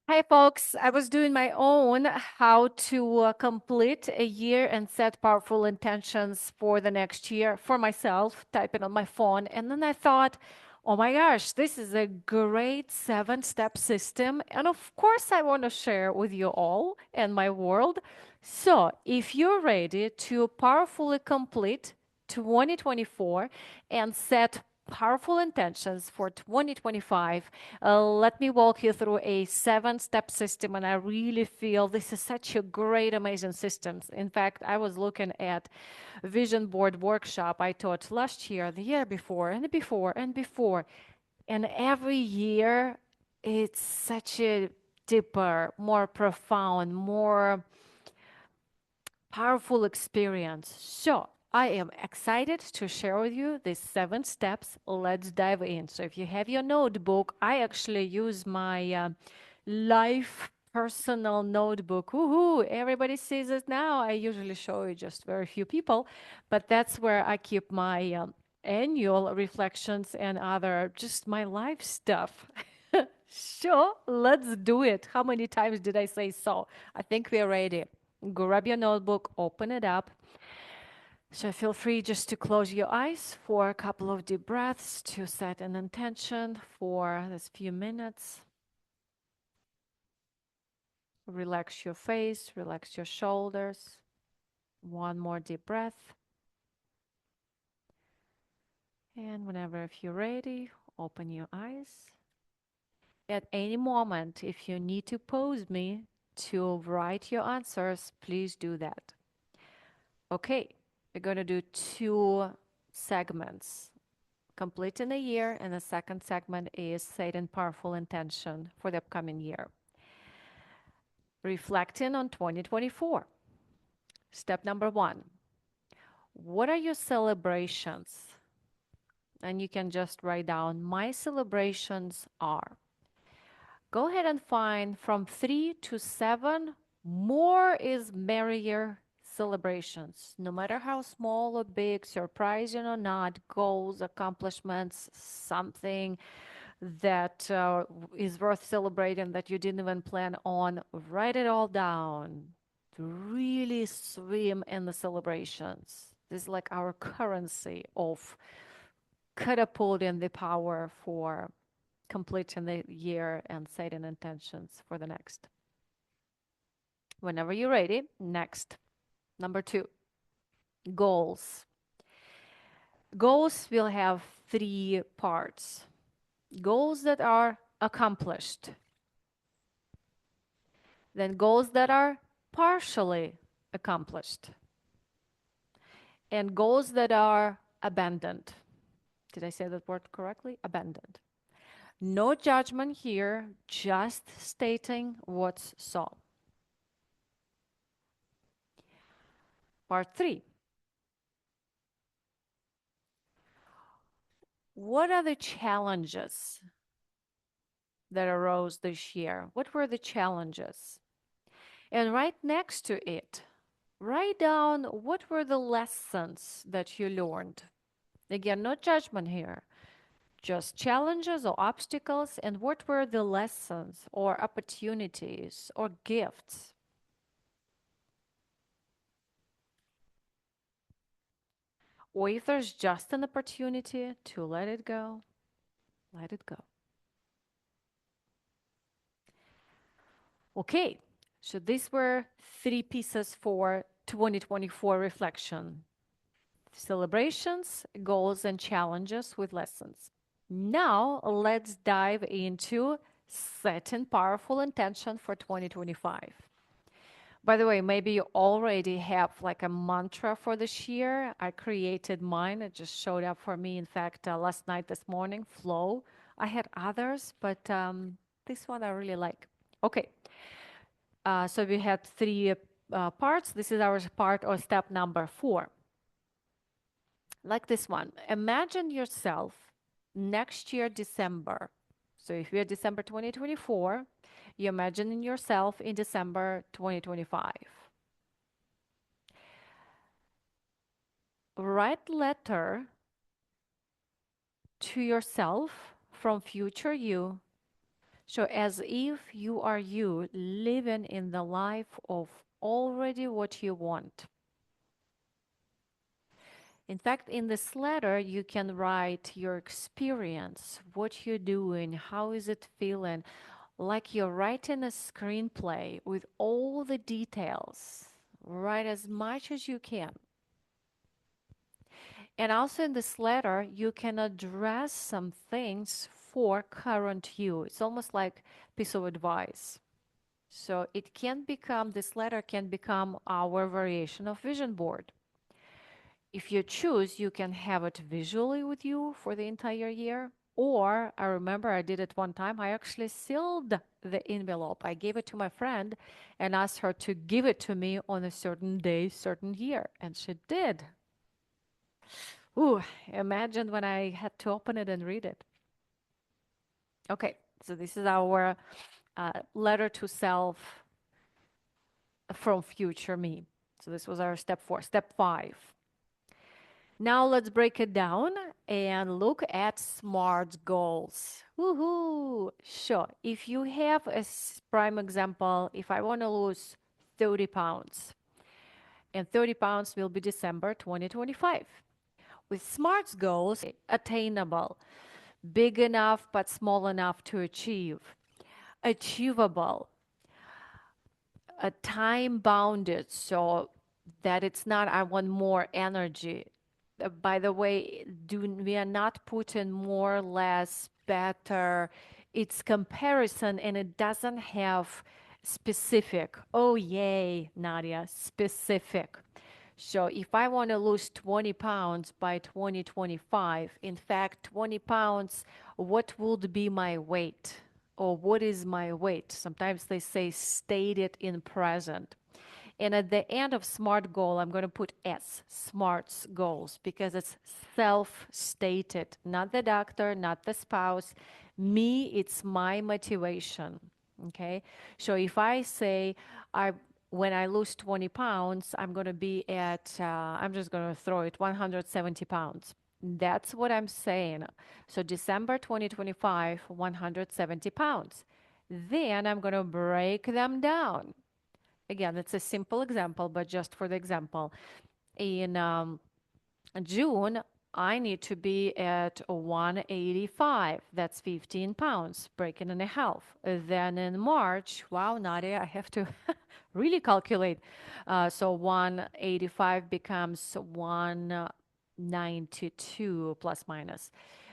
Hi, folks. I was doing my own how to complete a year and set powerful intentions for the next year for myself, typing on my phone. And then I thought, oh my gosh, this is a great 7 step system. And of course, I want to share with you all and my world. So if you're ready to powerfully complete 2024 and set powerful intentions for 2025. Let me walk you through a 7 step system, and I really feel this is such a great, amazing system. In fact, I was looking at vision board workshop I taught last year, the year before, and before, and before. And every year, it's such a deeper, more profound, more powerful experience. So I am excited to share with you these 7 steps. Let's dive in. So if you have your notebook, I actually use my life personal notebook. Woohoo! Everybody sees it now. I usually show it just very few people, but that's where I keep my annual reflections and other just my life stuff. Sure, let's do it. How many times did I say so? I think we're ready. Grab your notebook, open it up. So feel free just to close your eyes for a couple of deep breaths to set an intention for this few minutes. Relax your face, relax your shoulders. One more deep breath. And whenever if you're ready, open your eyes. At any moment, if you need to pause me to write your answers, please do that. Okay, we're going to do 2 segments. Completing a year, and the second segment is setting powerful intention for the upcoming year. Reflecting on 2024. Step number 1. What are your celebrations? And you can just write down, my celebrations are. Go ahead and find from 3 to 7. More is merrier celebrations, no matter how small or big, surprising or not, goals, accomplishments, something that is worth celebrating that you didn't even plan on. Write it all down. Really swim in the celebrations. This is like our currency of catapulting the power for completing the year and setting intentions for the next. Whenever you're ready, next. Number 2, goals. Goals will have 3 parts. Goals that are accomplished, then goals that are partially accomplished, and goals that are abandoned. Did I say that word correctly? Abandoned. No judgment here, just stating what's so. Part 3. What are the challenges that arose this year? What were the challenges? And right next to it, write down what were the lessons that you learned. Again, no judgment here, just challenges or obstacles, and what were the lessons or opportunities or gifts. Or if there's just an opportunity to let it go, let it go. Okay, so these were 3 pieces for 2024 reflection. Celebrations, goals, and challenges with lessons. Now let's dive into setting powerful intention for 2025. By the way, maybe you already have like a mantra for this year. I created mine. It just showed up for me. In fact, last night, this morning, flow. I had others, but this one I really like. Okay, so we had 3 parts. This is our part or step number 4. Like this one. Imagine yourself next year, December. So if you're December 2024, you imagine yourself in December 2025. Write letter to yourself from future you So as if you are you living in the life of already what you want. In fact, in this letter, you can write your experience, what you're doing, how is it feeling, like you're writing a screenplay with all the details. Write as much as you can. And also in this letter, you can address some things for current you. It's almost like piece of advice. So it can become, this letter can become our variation of vision board. If you choose, you can have it visually with you for the entire year. Or I remember I did it one time. I actually sealed the envelope. I gave it to my friend and asked her to give it to me on a certain day, certain year. And she did. Ooh, imagine when I had to open it and read it. Okay, so this is our letter to self from future me. So this was our step 4. Step 5. Now let's break it down and look at SMART goals. Woohoo! Sure, if you have a prime example, if I want to lose 30 pounds, and 30 pounds will be December 2025. With SMART goals, attainable, big enough but small enough to achieve, achievable, time bounded so that it's not I want more energy. By the way, we are not putting more, less, better. It's comparison and it doesn't have specific. Oh, yay, Nadia, specific. So if I want to lose 20 pounds by 2025, in fact, 20 pounds, what would be my weight? Or what is my weight? Sometimes they say state it in present. And at the end of SMART goal, I'm going to put S, SMART's goals, because it's self-stated, not the doctor, not the spouse. Me, it's my motivation. Okay. So if I say when I lose 20 pounds, I'm going to be at, I'm just going to throw it, 170 pounds. That's what I'm saying. So December 2025, 170 pounds. Then I'm going to break them down. Again, it's a simple example, but just for the example. In June, I need to be at 185. That's 15 pounds, breaking in a half. Then in March, wow, Nadia, I have to really calculate. So 185 becomes 192 plus minus.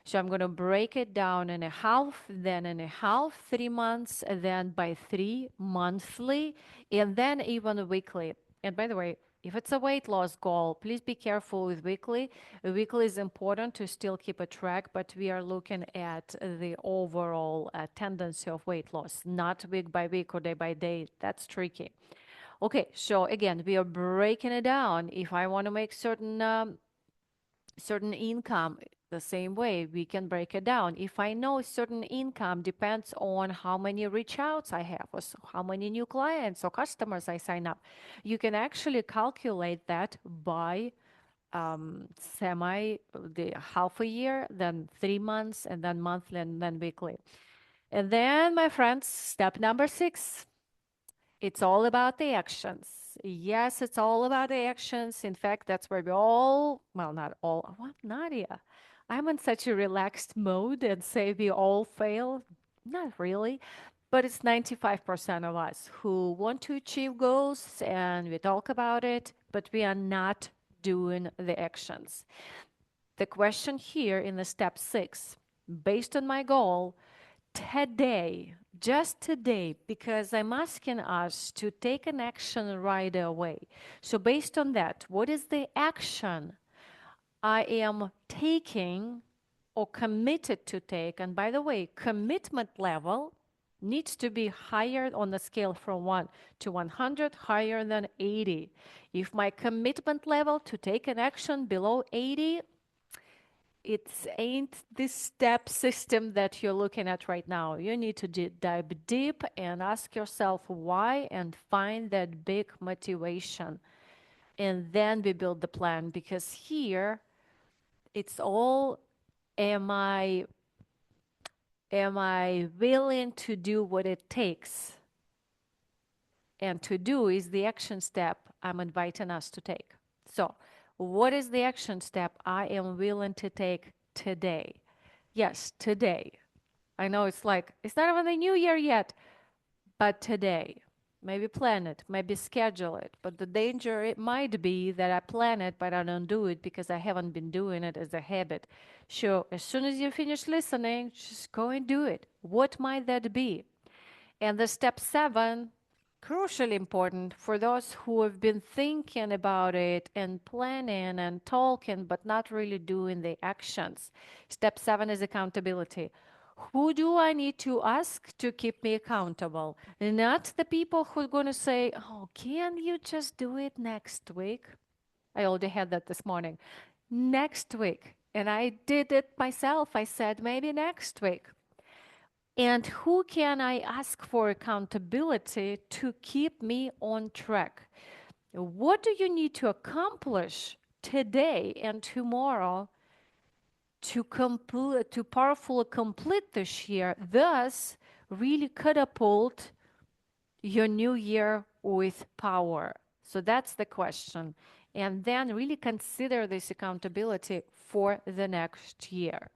So I'm going to break it down in a half, then in a half, 3 months, and then by 3 monthly, and then even weekly. And by the way, if it's a weight loss goal, please be careful with weekly. Weekly is important to still keep a track, but we are looking at the overall tendency of weight loss, not week by week or day by day. That's tricky. Okay, so again, we are breaking it down. If I want to make certain income, the same way we can break it down. If I know certain income depends on how many reach outs I have or how many new clients or customers I sign up, you can actually calculate that by the half a year, then 3 months, and then monthly, and then weekly. And then, my friends, step number 6, it's all about the actions. Yes, it's all about the actions. In fact, that's where we all, well, not all, what, Nadia? I'm in such a relaxed mode and say we all fail. Not really, but it's 95% of us who want to achieve goals and we talk about it, but we are not doing the actions. The question here in the step 6, based on my goal, today, just today, because I'm asking us to take an action right away. So based on that, what is the action I am taking or committed to take? And by the way, commitment level needs to be higher on the scale from 1 to 100, higher than 80. If my commitment level to take an action below 80, it ain't this step system that you're looking at right now. You need to dive deep and ask yourself why and find that big motivation. And then we build the plan, because here it's all, am I Am I willing to do what it takes? And to do is the action step I'm inviting us to take. So, what is the action step I am willing to take today? Yes, today. I know it's like, it's not even the new year yet, but today. Maybe plan it, maybe schedule it. But the danger it might be that I plan it, but I don't do it because I haven't been doing it as a habit. So as soon as you finish listening, just go and do it. What might that be? And the step 7, crucially important for those who have been thinking about it and planning and talking, but not really doing the actions. Step 7 is accountability. Who do I need to ask to keep me accountable? Not the people who are going to say, oh, can you just do it next week? I already had that this morning. Next week. And I did it myself. I said, maybe next week. And who can I ask for accountability to keep me on track? What do you need to accomplish today and tomorrow to powerfully complete this year, thus really catapult your new year with power? So that's the question. And then really consider this accountability for the next year.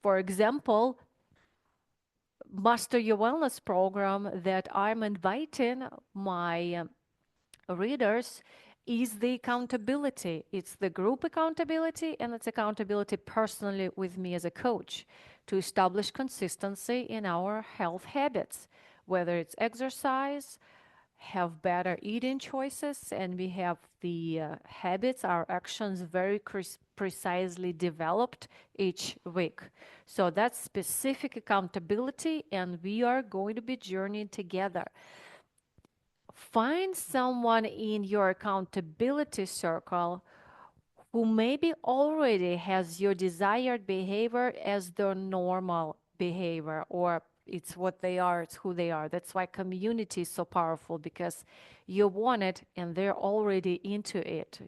For example, Master Your Wellness program that I'm inviting my readers is the accountability. It's the group accountability and it's accountability personally with me as a coach to establish consistency in our health habits, whether it's exercise, have better eating choices, and we have the habits, our actions very precisely developed each week. So that's specific accountability, and we are going to be journeying together. Find someone in your accountability circle who maybe already has your desired behavior as their normal behavior, or it's what they are, it's who they are. That's why community is so powerful, because you want it and they're already into it.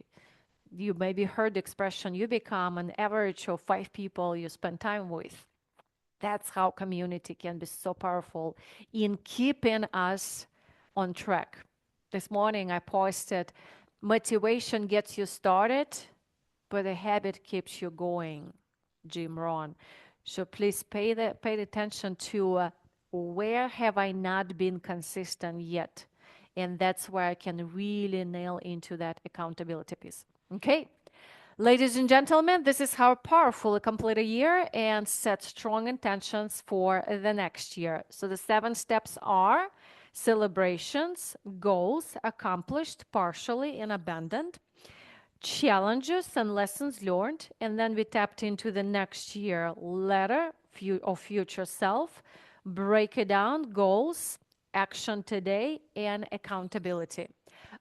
You maybe heard the expression, you become an average of 5 people you spend time with. That's how community can be so powerful in keeping us on track. This morning I posted, motivation gets you started, but a habit keeps you going, Jim Rohn. So please pay attention to where have I not been consistent yet? And that's where I can really nail into that accountability piece. Okay. Ladies and gentlemen, this is how powerful complete a year and set strong intentions for the next year. So the 7 steps are celebrations, goals accomplished partially and abandoned, challenges and lessons learned, and then we tapped into the next year letter of future self, break it down, goals, action today, and accountability.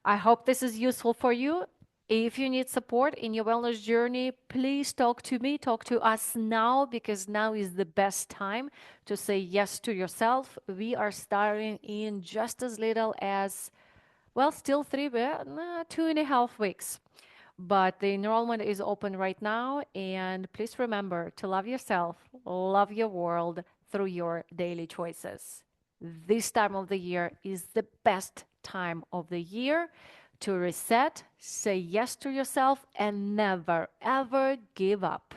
I hope this is useful for you. If you need support in your wellness journey, please talk to me, talk to us now, because now is the best time to say yes to yourself. We are starting in just as little as, well, still 2.5 weeks. But the enrollment is open right now, and please remember to love yourself, love your world through your daily choices. This time of the year is the best time of the year to reset, say yes to yourself, and never, ever give up.